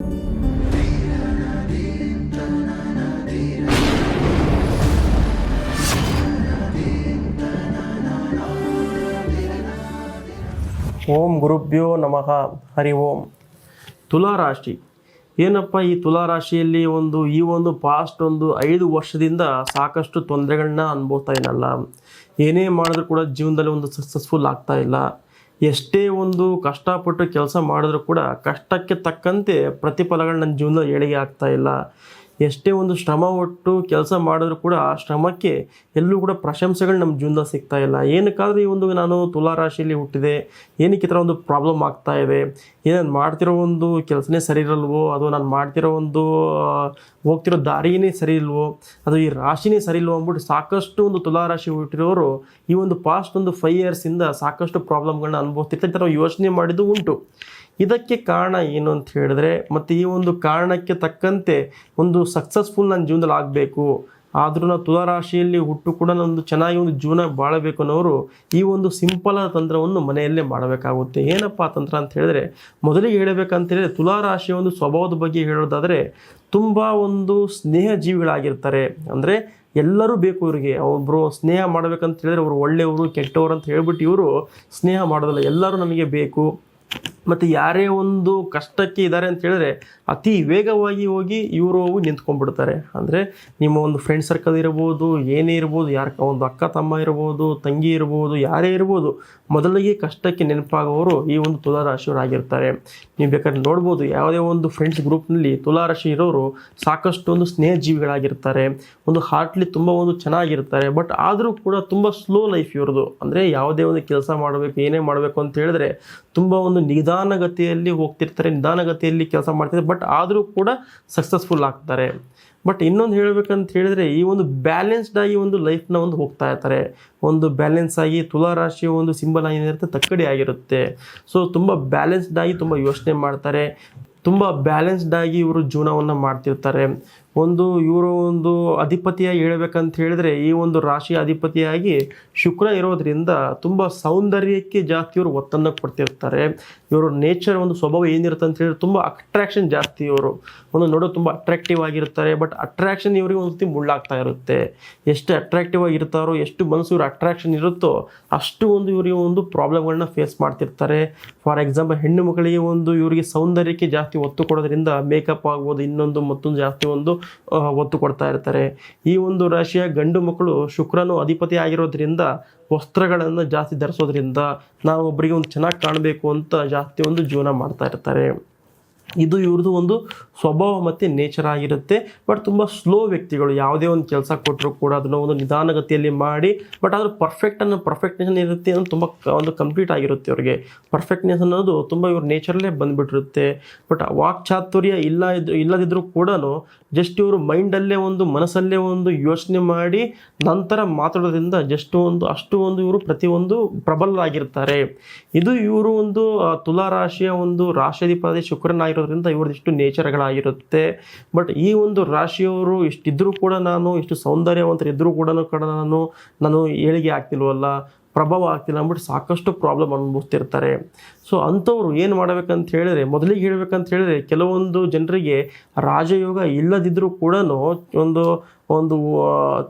ಓಂ ಗುರುಭ್ಯೋ ನಮಃ. ಹರಿ ಓಂ. ತುಲಾರಾಶಿ ಏನಪ್ಪ, ಈ ತುಲಾರಾಶಿಯಲ್ಲಿ ಈ ಒಂದು ಪಾಸ್ಟ್ 5 ವರ್ಷದಿಂದ ಸಾಕಷ್ಟು ತೊಂದರೆಗಳನ್ನ ಅನುಭವಿಸ್ತಾ ಏನಲ್ಲ. ಏನೇ ಮಾಡಿದ್ರು ಕೂಡ ಜೀವನದಲ್ಲಿ ಸಕ್ಸಸ್ಫುಲ್ ಆಗ್ತಾ ಇಲ್ಲ. ಎಷ್ಟೇ ಕಷ್ಟಪಟ್ಟು ಕೆಲಸ ಮಾಡಿದ್ರು ಕೂಡ ಕಷ್ಟಕ್ಕೆ ತಕ್ಕಂತೆ ಪ್ರತಿಫಲಗಳು ನನ್ನ ಜೀವನದಲ್ಲಿ ಏಳಿಗೆ ಆಗ್ತಾ ಇಲ್ಲ. ಎಷ್ಟೇ ಶ್ರಮ ಒಟ್ಟು ಕೆಲಸ ಮಾಡಿದ್ರು ಕೂಡ ಆ ಶ್ರಮಕ್ಕೆ ಎಲ್ಲೂ ಕೂಡ ಪ್ರಶಂಸೆಗಳು ನಮ್ಮ ಜೀವನದಲ್ಲಿ ಸಿಗ್ತಾ ಇಲ್ಲ. ಏನಕ್ಕಾದರೂ ಈ ನಾನು ತುಲಾರಾಶಿಯಲ್ಲಿ ಹುಟ್ಟಿದೆ, ಏನಕ್ಕೆ ಈ ಥರ ಪ್ರಾಬ್ಲಮ್ ಆಗ್ತಾ ಇದೆ, ನಾನು ಮಾಡ್ತಿರೋ ಕೆಲಸನೇ ಸರಿ ಇರಲ್ವೋ, ಅದು ನಾನು ಮಾಡ್ತಿರೋ ಹೋಗ್ತಿರೋ ದಾರಿಯೇ ಸರಿ ಇಲ್ವೋ, ಅದು ಈ ರಾಶಿನೇ ಸರಿ ಇಲ್ವೋ ಅಂದ್ಬಿಟ್ಟು ಸಾಕಷ್ಟು ತುಲಾರಾಶಿ ಹುಟ್ಟಿರೋರು ಈ ಪಾಸ್ಟ್ 5 ಇಯರ್ಸಿಂದ ಸಾಕಷ್ಟು ಪ್ರಾಬ್ಲಮ್ಗಳನ್ನ ಅನುಭವಿಸ್ತಿರ್ತಾರೆ. ನಾವು ಯೋಚನೆ ಮಾಡಿದ್ದು ಉಂಟು. ಇದಕ್ಕೆ ಕಾರಣ ಏನು ಅಂತ ಹೇಳಿದ್ರೆ, ಮತ್ತು ಈ ಕಾರಣಕ್ಕೆ ತಕ್ಕಂತೆ ಸಕ್ಸಸ್ಫುಲ್ ನನ್ನ ಜೀವನದಲ್ಲಿ ಆಗಬೇಕು, ಆದರೂ ನಾವು ತುಲಾರಾಶಿಯಲ್ಲಿ ಹುಟ್ಟು ಕೂಡ ಚೆನ್ನಾಗಿ ಜೀವನ ಬಾಳಬೇಕು ಅನ್ನೋರು ಈ ಸಿಂಪಲ್ ತಂತ್ರವನ್ನು ಮನೆಯಲ್ಲೇ ಮಾಡಬೇಕಾಗುತ್ತೆ. ಏನಪ್ಪ ಆ ತಂತ್ರ ಅಂತ ಹೇಳಿದ್ರೆ, ಮೊದಲಿಗೆ ಹೇಳಬೇಕಂತ ಹೇಳಿದ್ರೆ ತುಲಾರಾಶಿಯ ಸ್ವಭಾವದ ಬಗ್ಗೆ ಹೇಳೋದಾದರೆ ತುಂಬ ಸ್ನೇಹ ಜೀವಿಗಳಾಗಿರ್ತಾರೆ. ಅಂದರೆ ಎಲ್ಲರೂ ಬೇಕು ಇವರಿಗೆ. ಒಬ್ಬರು ಸ್ನೇಹ ಮಾಡಬೇಕಂತ ಹೇಳಿದ್ರೆ ಅವರು ಒಳ್ಳೆಯವರು ಕೆಟ್ಟವರು ಅಂತ ಹೇಳ್ಬಿಟ್ಟು ಇವರು ಸ್ನೇಹ ಮಾಡೋದಿಲ್ಲ. ಎಲ್ಲರೂ ನಮಗೆ ಬೇಕು. ಮತ್ತು ಯಾರೇ ಕಷ್ಟಕ್ಕೆ ಇದ್ದಾರೆ ಅಂತ ಹೇಳಿದ್ರೆ ಅತಿ ವೇಗವಾಗಿ ಹೋಗಿ ಇವರು ನಿಂತ್ಕೊಂಡ್ಬಿಡ್ತಾರೆ. ಅಂದರೆ ನಿಮ್ಮ ಫ್ರೆಂಡ್ ಸರ್ಕಲ್ ಇರ್ಬೋದು, ಏನೇ ಇರ್ಬೋದು, ಅಕ್ಕ ತಮ್ಮ ಇರ್ಬೋದು, ತಂಗಿ ಇರ್ಬೋದು, ಯಾರೇ ಇರ್ಬೋದು, ಮೊದಲಿಗೆ ಕಷ್ಟಕ್ಕೆ ನೆನಪಾಗೋರು ಈ ತುಲಾರಾಶಿಯವರು ಆಗಿರ್ತಾರೆ. ನೀವು ಬೇಕಾದ್ರೆ ನೋಡ್ಬೋದು, ಯಾವುದೇ ಫ್ರೆಂಡ್ಸ್ ಗ್ರೂಪ್ನಲ್ಲಿ ತುಲಾರಾಶಿ ಇರೋರು ಸಾಕಷ್ಟು ಸ್ನೇಹ ಜೀವಿಗಳಾಗಿರ್ತಾರೆ. ಹಾರ್ಟ್ಲಿ ತುಂಬ ಚೆನ್ನಾಗಿರ್ತಾರೆ. ಬಟ್ ಆದರೂ ಕೂಡ ತುಂಬ ಸ್ಲೋ ಲೈಫ್ ಇವ್ರದ್ದು. ಅಂದರೆ ಯಾವುದೇ ಕೆಲಸ ಮಾಡಬೇಕು, ಏನೇ ಮಾಡಬೇಕು ಅಂತ ಹೇಳಿದ್ರೆ ತುಂಬ ನಿಧಾನಗತಿಯಲ್ಲಿ ಹೋಗ್ತಿರ್ತಾರೆ, ನಿಧಾನಗತಿಯಲ್ಲಿ ಕೆಲಸ ಮಾಡ್ತಿರ್ತಾರೆ. ಬಟ್ ಆದರೂ ಕೂಡ ಸಕ್ಸಸ್ಫುಲ್ ಆಗ್ತಾರೆ. ಬಟ್ ಇನ್ನೊಂದು ಹೇಳಬೇಕಂತ ಹೇಳಿದ್ರೆ ಈ ಬ್ಯಾಲೆನ್ಸ್ಡ್ ಆಗಿ ಲೈಫ್ನ ಹೋಗ್ತಾ ಇರ್ತಾರೆ. ಬ್ಯಾಲೆನ್ಸ್ ಆಗಿ ತುಲಾರಾಶಿಯ ಸಿಂಬಲ್ ಏನಿರುತ್ತೆ ತಕ್ಕಡಿ ಆಗಿರುತ್ತೆ. ಸೊ ತುಂಬ ಬ್ಯಾಲೆನ್ಸ್ಡ್ ಆಗಿ ತುಂಬ ಯೋಚನೆ ಮಾಡ್ತಾರೆ. ತುಂಬ ಬ್ಯಾಲೆನ್ಸ್ಡ್ ಆಗಿ ಇವರು ಜೀವನವನ್ನು ಮಾಡ್ತಿರ್ತಾರೆ. ಇವರು ಅಧಿಪತಿಯಾಗಿ ಹೇಳಬೇಕಂತ ಹೇಳಿದ್ರೆ ಈ ರಾಶಿಯ ಅಧಿಪತಿಯಾಗಿ ಶುಕ್ರ ಇರೋದ್ರಿಂದ ತುಂಬ ಸೌಂದರ್ಯಕ್ಕೆ ಜಾಸ್ತಿ ಇವರು ಒತ್ತನ್ನು ಕೊಡ್ತಿರ್ತಾರೆ. ಇವರು ನೇಚರ್ ಸ್ವಭಾವ ಏನಿರುತ್ತೆ ಅಂತ ಹೇಳಿದ್ರೆ ತುಂಬ ಅಟ್ರಾಕ್ಷನ್ ಜಾಸ್ತಿ. ಇವರು ನೋಡೋದು ತುಂಬ ಅಟ್ರಾಕ್ಟಿವ್ ಆಗಿರ್ತಾರೆ. ಬಟ್ ಅಟ್ರಾಕ್ಷನ್ ಇವರಿಗೆ ಸತಿ ಮುಳ್ಳಾಗ್ತಾ ಇರುತ್ತೆ. ಎಷ್ಟು ಅಟ್ರಾಕ್ಟಿವ್ ಆಗಿರ್ತಾರೋ, ಎಷ್ಟು ಮನಸ್ಸು ಇವ್ರ ಅಟ್ರಾಕ್ಷನ್ ಇರುತ್ತೋ ಅಷ್ಟು ಇವರಿಗೆ ಪ್ರಾಬ್ಲಮ್ಗಳನ್ನ ಫೇಸ್ ಮಾಡ್ತಿರ್ತಾರೆ. ಫಾರ್ ಎಕ್ಸಾಂಪಲ್ ಹೆಣ್ಣು ಮಕ್ಕಳಿಗೆ ಇವರಿಗೆ ಸೌಂದರ್ಯಕ್ಕೆ ಜಾಸ್ತಿ ಒತ್ತು ಕೊಡೋದ್ರಿಂದ ಮೇಕಪ್ ಆಗ್ಬೋದು, ಮತ್ತೊಂದು ಜಾಸ್ತಿ ಒತ್ತು ಕೊಡ್ತಾ ಇರ್ತಾರೆ. ಈ ರಾಶಿಯ ಗಂಡು ಮಕ್ಕಳು ಶುಕ್ರನು ಅಧಿಪತಿ ಆಗಿರೋದ್ರಿಂದ ವಸ್ತ್ರಗಳನ್ನು ಜಾಸ್ತಿ ಧರಿಸೋದ್ರಿಂದ ನಾವು ಒಬ್ಬರಿಗೆ ಚೆನ್ನಾಗಿ ಕಾಣಬೇಕು ಅಂತ ಜಾಸ್ತಿ ಜೀವನ ಮಾಡ್ತಾ ಇರ್ತಾರೆ. ಇದು ಇವ್ರದ್ದು ಸ್ವಭಾವ ಮತ್ತು ನೇಚರ್ ಆಗಿರುತ್ತೆ. ಬಟ್ ತುಂಬ ಸ್ಲೋ ವ್ಯಕ್ತಿಗಳು. ಯಾವುದೇ ಕೆಲಸ ಕೊಟ್ಟರು ಕೂಡ ಅದನ್ನು ನಿಧಾನಗತಿಯಲ್ಲಿ ಮಾಡಿ, ಬಟ್ ಆದರೂ ಪರ್ಫೆಕ್ಟ್ನೆಸ್ ಇರುತ್ತೆ ಅನ್ನೋದು ತುಂಬ ಕಂಪ್ಲೀಟ್ ಆಗಿರುತ್ತೆ. ಅವ್ರಿಗೆ ಪರ್ಫೆಕ್ಟ್ನೆಸ್ ಅನ್ನೋದು ತುಂಬ ಇವ್ರ ನೇಚರಲ್ಲೇ ಬಂದುಬಿಟ್ಟಿರುತ್ತೆ. ಬಟ್ ವಾಕ್ಚಾತುರ್ಯ ಇಲ್ಲದಿದ್ದರೂ ಕೂಡ ಜಸ್ಟ್ ಇವರು ಮೈಂಡಲ್ಲೇ ಮನಸ್ಸಲ್ಲೇ ಯೋಚನೆ ಮಾಡಿ ನಂತರ ಮಾತಾಡೋದ್ರಿಂದ ಅಷ್ಟು ಇವರು ಪ್ರತಿಯೊಂದು ಪ್ರಬಲರಾಗಿರ್ತಾರೆ. ಇದು ಇವರು ತುಲಾರಾಶಿಯ ರಾಶಿಯಾಧಿಪತಿ ಶುಕ್ರನಾಗಿರೋದ್ರಿಂದ ಇವ್ರದಿಷ್ಟು ನೇಚರ್ಗಳಾಗಿರುತ್ತೆ. ಬಟ್ ಈ ರಾಶಿಯವರು ಇಷ್ಟಿದ್ರೂ ಕೂಡ ಇಷ್ಟು ಸೌಂದರ್ಯವಂತರಿದ್ದರೂ ಕೂಡ ನಾನು ಏಳಿಗೆ ಆಗ್ತಿಲ್ವಲ್ಲ, ಪ್ರಭಾವ ಆಗ್ತಿಲ್ಲ ಅಂದ್ಬಿಟ್ಟು ಸಾಕಷ್ಟು ಪ್ರಾಬ್ಲಮ್ ಅನುಭವಿಸ್ತಿರ್ತಾರೆ. ಸೊ ಅಂಥವ್ರು ಏನು ಮಾಡಬೇಕಂತ ಹೇಳಿದ್ರೆ, ಮೊದಲಿಗೆ ಹೇಳಬೇಕಂತ ಹೇಳಿದ್ರೆ ಕೆಲವೊಂದು ಜನರಿಗೆ ರಾಜಯೋಗ ಇಲ್ಲದಿದ್ದರೂ ಕೂಡ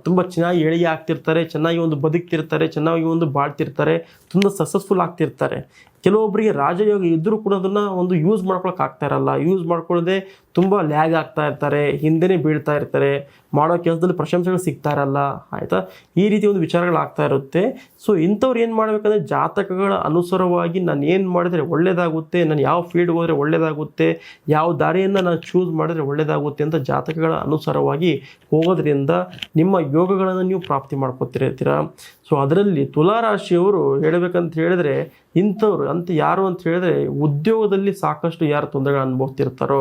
ತುಂಬ ಚೆನ್ನಾಗಿ ಏಳಿಗೆ ಆಗ್ತಿರ್ತಾರೆ, ಚೆನ್ನಾಗಿ ಬದುಕ್ತಿರ್ತಾರೆ, ಚೆನ್ನಾಗಿ ಬಾಳ್ತಿರ್ತಾರೆ, ತುಂಬ ಸಕ್ಸಸ್ಫುಲ್ ಆಗ್ತಿರ್ತಾರೆ. ಕೆಲವೊಬ್ಬರಿಗೆ ರಾಜಯೋಗ ಇದ್ದರೂ ಕೂಡ ಅದನ್ನು ಯೂಸ್ ಮಾಡ್ಕೊಳಕ್ಕೆ ಆಗ್ತಾ ಇರಲ್ಲ. ಯೂಸ್ ಮಾಡ್ಕೊಳ್ಳದೆ ತುಂಬ ಲ್ಯಾಗ್ ಆಗ್ತಾ ಇರ್ತಾರೆ, ಹಿಂದೆನೇ ಬೀಳ್ತಾ ಇರ್ತಾರೆ, ಮಾಡೋ ಕೆಲಸದಲ್ಲಿ ಪ್ರಶಂಸೆಗಳು ಸಿಗ್ತಾ ಇರಲ್ಲ. ಆಯಿತಾ, ಈ ರೀತಿ ವಿಚಾರಗಳು ಆಗ್ತಾ ಇರುತ್ತೆ. ಸೊ ಇಂಥವ್ರು ಏನು ಮಾಡಬೇಕಂದ್ರೆ ಜಾತಕಗಳ ಅನುಸಾರವಾಗಿ ನಾನು ಏನು ಮಾಡಿದ್ರೆ ಒಳ್ಳೆಯದಾಗುತ್ತೆ, ನಾನು ಯಾವ ಫೀಲ್ಡ್ಗೆ ಹೋದರೆ ಒಳ್ಳೆಯದಾಗುತ್ತೆ, ಯಾವ ದಾರಿಯನ್ನು ನಾನು ಚೂಸ್ ಮಾಡಿದ್ರೆ ಒಳ್ಳೆಯದಾಗುತ್ತೆ ಅಂತ ಜಾತಕಗಳ ಅನುಸಾರವಾಗಿ ಹೋಗೋದ್ರಿಂದ ನಿಮ್ಮ ಯೋಗಗಳನ್ನು ನೀವು ಪ್ರಾಪ್ತಿ ಮಾಡ್ಕೊತಿರ್ತೀರ. ಸೊ ಅದರಲ್ಲಿ ತುಲಾರಾಶಿಯವರು ಹೇಳಬೇಕಂತ ಹೇಳಿದ್ರೆ ಇಂಥವ್ರು ಯಾರು ಅಂತ ಹೇಳಿದ್ರೆ ಉದ್ಯೋಗದಲ್ಲಿ ಸಾಕಷ್ಟು ಯಾರು ತೊಂದರೆಗಳು ಅನುಭವಿಸ್ತಿರ್ತಾರೋ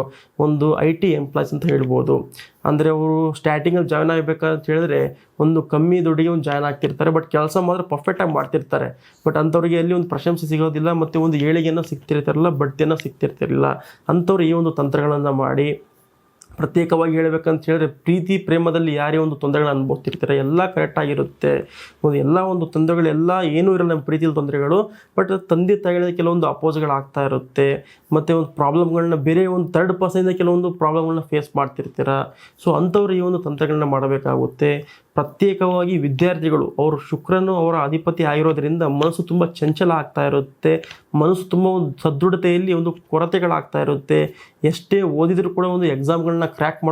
IT ಎಂಪ್ಲಾಯ್ಸ್ ಅಂತ ಹೇಳ್ಬೋದು. ಅಂದರೆ ಅವರು ಸ್ಟಾರ್ಟಿಂಗಲ್ಲಿ ಜಾಯ್ನ್ ಆಗಬೇಕಂತ ಹೇಳಿದ್ರೆ ಕಮ್ಮಿ ದುಡ್ಡಿಗೆ ಜಾಯ್ನ್ ಆಗ್ತಿರ್ತಾರೆ. ಬಟ್ ಕೆಲಸ ಮಾತ್ರ ಪರ್ಫೆಕ್ಟಾಗಿ ಮಾಡ್ತಿರ್ತಾರೆ. ಬಟ್ ಅಂಥವ್ರಿಗೆ ಎಲ್ಲಿ ಪ್ರಶಂಸೆ ಸಿಗೋದಿಲ್ಲ, ಮತ್ತು ಏಳಿಗೆಯನ್ನು ಸಿಗ್ತಿರ್ತಾರಲ್ಲ, ಬಡ್ತಿಯನ್ನು ಸಿಗ್ತಿರ್ತಿರಲಿಲ್ಲ. ಅಂಥವ್ರು ಈ ತಂತ್ರಗಳನ್ನು ಮಾಡಿ ಪ್ರತ್ಯೇಕವಾಗಿ ಹೇಳಬೇಕಂತ ಹೇಳಿದ್ರೆ ಪ್ರೀತಿ ಪ್ರೇಮದಲ್ಲಿ ಯಾರೇ ತೊಂದರೆಗಳನ್ನ ಅನುಭವಿಸ್ತಿರ್ತಾರೆ ಎಲ್ಲ ಕರೆಕ್ಟಾಗಿರುತ್ತೆ. ಎಲ್ಲ ತೊಂದರೆಗಳೆಲ್ಲ ಏನೂ ಇರಲ್ಲ ನಮ್ಮ ಪ್ರೀತಿಯಲ್ಲಿ ತೊಂದರೆಗಳು. ಬಟ್ ತಂದೆ ತಾಯಿಗಳಿಗೆ ಕೆಲವೊಂದು ಅಪೋಸ್ಗಳಾಗ್ತಾ ಇರುತ್ತೆ. ಮತ್ತು ಒಂದು ಪ್ರಾಬ್ಲಮ್ಗಳನ್ನ ಬೇರೆ ಒಂದು ಥರ್ಡ್ ಪರ್ಸನಿಂದ ಕೆಲವೊಂದು ಪ್ರಾಬ್ಲಮ್ಗಳನ್ನ ಫೇಸ್ ಮಾಡ್ತಿರ್ತೀರ. ಸೊ ಅಂಥವ್ರು ಈ ಒಂದು ತಂತ್ರಗಳನ್ನ ಮಾಡಬೇಕಾಗುತ್ತೆ. ಪ್ರತ್ಯೇಕವಾಗಿ ವಿದ್ಯಾರ್ಥಿಗಳು ಅವರು ಶುಕ್ರನು ಅವರ ಅಧಿಪತಿ ಆಗಿರೋದ್ರಿಂದ ಮನಸ್ಸು ತುಂಬ ಚಂಚಲ ಆಗ್ತಾ ಇರುತ್ತೆ, ಮನಸ್ಸು ತುಂಬ ಒಂದು ಸದೃಢತೆಯಲ್ಲಿ ಒಂದು ಕೊರತೆಗಳಾಗ್ತಾ ಇರುತ್ತೆ. ಎಷ್ಟೇ ಓದಿದರೂ ಕೂಡ ಒಂದು ಎಕ್ಸಾಮ್ಗಳನ್ನ ಕ್ರ್ಯಾಕ್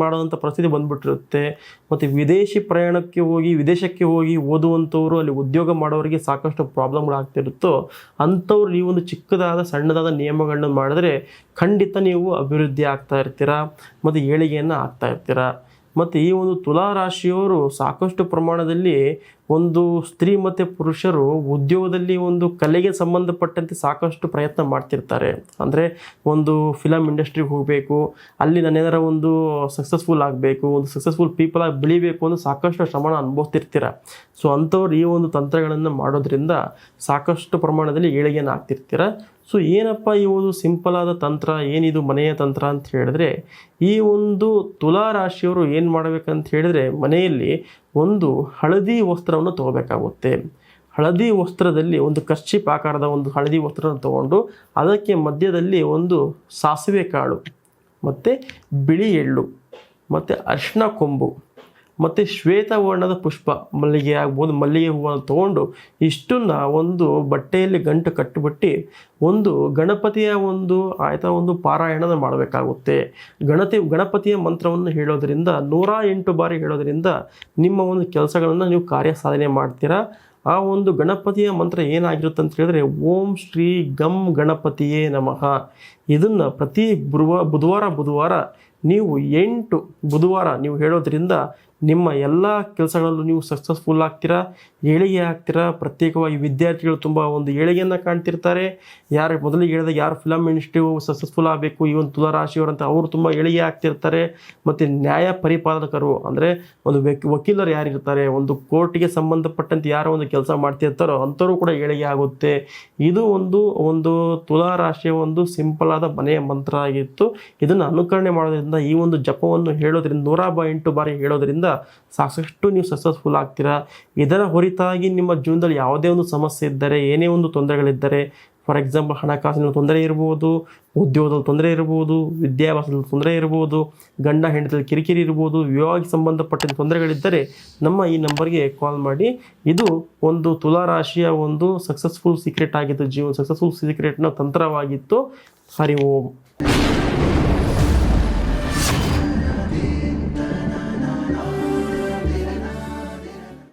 ಮಾಡೋವಂಥ ಪರಿಸ್ಥಿತಿ ಬಂದ್ಬಿಟ್ಟಿರುತ್ತೆ. ಮತ್ತು ವಿದೇಶಕ್ಕೆ ಹೋಗಿ ಓದುವಂಥವ್ರು, ಅಲ್ಲಿ ಉದ್ಯೋಗ ಮಾಡೋರಿಗೆ ಸಾಕಷ್ಟು ಪ್ರಾಬ್ಲಮ್ಗಳಾಗ್ತಿರುತ್ತೋ ಅಂಥವ್ರು ಈ ಒಂದು ಚಿಕ್ಕದಾದ ಸಣ್ಣದಾದ ನಿಯಮಗಳನ್ನ ಮಾಡಿದ್ರೆ ಖಂಡಿತ ನೀವು ಅಭಿವೃದ್ಧಿ ಆಗ್ತಾ ಇರ್ತೀರ ಮತ್ತು ಏಳಿಗೆಯನ್ನು ಆಗ್ತಾ ಇರ್ತೀರ. ಮತ್ತು ಈ ಒಂದು ತುಲಾ ರಾಶಿಯವರು ಸಾಕಷ್ಟು ಪ್ರಮಾಣದಲ್ಲಿ ಒಂದು ಸ್ತ್ರೀ ಮತ್ತು ಪುರುಷರು ಉದ್ಯೋಗದಲ್ಲಿ ಒಂದು ಕಲೆಗೆ ಸಂಬಂಧಪಟ್ಟಂತೆ ಸಾಕಷ್ಟು ಪ್ರಯತ್ನ ಮಾಡ್ತಿರ್ತಾರೆ. ಅಂದರೆ ಒಂದು ಫಿಲಮ್ ಇಂಡಸ್ಟ್ರಿಗೆ ಹೋಗಬೇಕು, ಅಲ್ಲಿ ನಾನೇನಾರ ಒಂದು ಸಕ್ಸಸ್ಫುಲ್ ಆಗಬೇಕು, ಒಂದು ಸಕ್ಸಸ್ಫುಲ್ ಪೀಪಲ್ ಆಗಿ ಬೆಳಿಬೇಕು ಅಂತ ಸಾಕಷ್ಟು ಶ್ರಮನ ಅನುಭವಿಸ್ತಿರ್ತೀರ. ಸೊ ಅಂಥವ್ರು ಈ ಒಂದು ತಂತ್ರಗಳನ್ನು ಮಾಡೋದ್ರಿಂದ ಸಾಕಷ್ಟು ಪ್ರಮಾಣದಲ್ಲಿ ಏಳಿಗೆಯನ್ನು ಆಗ್ತಿರ್ತೀರ. ಸೊ ಏನಪ್ಪ ಈ ಒಂದು ಸಿಂಪಲ್ ಆದ ತಂತ್ರ, ಏನಿದು ಮನೆಯ ತಂತ್ರ ಅಂತ ಹೇಳಿದ್ರೆ, ಈ ಒಂದು ತುಲಾ ರಾಶಿಯವರು ಏನು ಮಾಡಬೇಕಂತ ಹೇಳಿದ್ರೆ ಮನೆಯಲ್ಲಿ ಒಂದು ಹಳದಿ ವಸ್ತ್ರವನ್ನು ತಗೋಬೇಕಾಗುತ್ತೆ. ಹಳದಿ ವಸ್ತ್ರದಲ್ಲಿ ಒಂದು ಕರ್ಚೀಪ್ ಆಕಾರದ ಒಂದು ಹಳದಿ ವಸ್ತ್ರನ ತಗೊಂಡು ಅದಕ್ಕೆ ಮಧ್ಯದಲ್ಲಿ ಒಂದು ಸಾಸಿವೆ ಕಾಳು ಮತ್ತು ಬಿಳಿ ಎಳ್ಳು ಮತ್ತು ಅರಿಶಿನ ಕೊಂಬು ಮತ್ತು ಶ್ವೇತವರ್ಣದ ಪುಷ್ಪ, ಮಲ್ಲಿಗೆ ಆಗ್ಬೋದು, ಮಲ್ಲಿಗೆ ಹೂವನ್ನು ತೊಗೊಂಡು ಇಷ್ಟನ್ನು ಒಂದು ಬಟ್ಟೆಯಲ್ಲಿ ಗಂಟು ಕಟ್ಟಿಬಿಟ್ಟು ಒಂದು ಗಣಪತಿಯ ಒಂದು ಪಾರಾಯಣನ ಮಾಡಬೇಕಾಗುತ್ತೆ. ಗಣಪತಿಯ ಮಂತ್ರವನ್ನು ಹೇಳೋದ್ರಿಂದ 108 ಬಾರಿ ಹೇಳೋದ್ರಿಂದ ನಿಮ್ಮ ಒಂದು ಕೆಲಸಗಳನ್ನು ನೀವು ಕಾರ್ಯ ಸಾಧನೆ ಮಾಡ್ತೀರಾ. ಆ ಒಂದು ಗಣಪತಿಯ ಮಂತ್ರ ಏನಾಗಿರುತ್ತೆ ಅಂತ ಹೇಳಿದ್ರೆ ಓಂ ಶ್ರೀ ಗಂ ಗಣಪತಿಯೇ ನಮಃ. ಇದನ್ನು ಪ್ರತಿ ಬುಧವಾರ ನೀವು 8 ಬುಧವಾರ ನೀವು ಹೇಳೋದ್ರಿಂದ ನಿಮ್ಮ ಎಲ್ಲ ಕೆಲಸಗಳಲ್ಲೂ ನೀವು ಸಕ್ಸಸ್ಫುಲ್ ಆಗ್ತೀರಾ, ಏಳಿಗೆ ಆಗ್ತೀರಾ. ಪ್ರತ್ಯೇಕವಾಗಿ ವಿದ್ಯಾರ್ಥಿಗಳು ತುಂಬ ಒಂದು ಏಳಿಗೆಯನ್ನು ಕಾಣ್ತಿರ್ತಾರೆ. ಯಾರು ಮೊದಲಿಗೆ ಹೇಳಿದಾಗ ಯಾರು ಫಿಲಮ್ ಇಂಡಸ್ಟ್ರಿ ಸಕ್ಸಸ್ಫುಲ್ ಆಗಬೇಕು ಈ ಒಂದು ತುಲಾ ರಾಶಿಯವರಂತ ಅವರು ತುಂಬ ಏಳಿಗೆ ಆಗ್ತಿರ್ತಾರೆ. ಮತ್ತು ನ್ಯಾಯ ಪರಿಪಾಲಕರು ಅಂದರೆ ಒಂದು ವಕೀಲರು ಯಾರಿರ್ತಾರೆ, ಒಂದು ಕೋರ್ಟಿಗೆ ಸಂಬಂಧಪಟ್ಟಂತೆ ಯಾರೋ ಒಂದು ಕೆಲಸ ಮಾಡ್ತಿರ್ತಾರೋ ಅಂಥವ್ರು ಕೂಡ ಏಳಿಗೆ ಆಗುತ್ತೆ. ಇದು ಒಂದು ತುಲಾ ರಾಶಿಯ ಒಂದು ಸಿಂಪಲ್ ಆದ ಮನೆಯ ಮಂತ್ರ ಆಗಿತ್ತು. ಇದನ್ನು ಅನುಕರಣೆ ಮಾಡೋದ್ರಿಂದ, ಈ ಒಂದು ಜಪವನ್ನು ಹೇಳೋದ್ರಿಂದ 108 ಬಾರಿ ಹೇಳೋದ್ರಿಂದ ಸಾಕಷ್ಟು ನೀವು ಸಕ್ಸಸ್ಫುಲ್ ಆಗ್ತೀರಾ. ಇದರ ಹೊರತಾಗಿ ನಿಮ್ಮ ಜೀವನದಲ್ಲಿ ಯಾವುದೇ ಒಂದು ಸಮಸ್ಯೆ ಇದ್ದರೆ, ಏನೇ ಒಂದು ತೊಂದರೆಗಳಿದ್ದರೆ, ಫಾರ್ ಎಕ್ಸಾಂಪಲ್ ಹಣಕಾಸಿನ ತೊಂದರೆ ಇರ್ಬೋದು, ಉದ್ಯೋಗದಲ್ಲಿ ತೊಂದರೆ ಇರ್ಬೋದು, ವಿದ್ಯಾಭ್ಯಾಸದಲ್ಲಿ ತೊಂದರೆ ಇರ್ಬೋದು, ಗಂಡ ಹೆಂಡತಿಯಲ್ಲಿ ಕಿರಿಕಿರಿ ಇರ್ಬೋದು, ವಿವಾಹಕ್ಕೆ ಸಂಬಂಧಪಟ್ಟ ತೊಂದರೆಗಳಿದ್ದರೆ ನಮ್ಮ ಈ ನಂಬರ್ಗೆ ಕಾಲ್ ಮಾಡಿ. ಇದು ಒಂದು ತುಲಾ ರಾಶಿಯ ಒಂದು ಸಕ್ಸಸ್ಫುಲ್ ಸೀಕ್ರೆಟ್ ಆಗಿತ್ತು, ಸಕ್ಸಸ್ಫುಲ್ ಸೀಕ್ರೆಟ್ನ ತಂತ್ರವಾಗಿತ್ತು. ಹರಿ ಓಂ.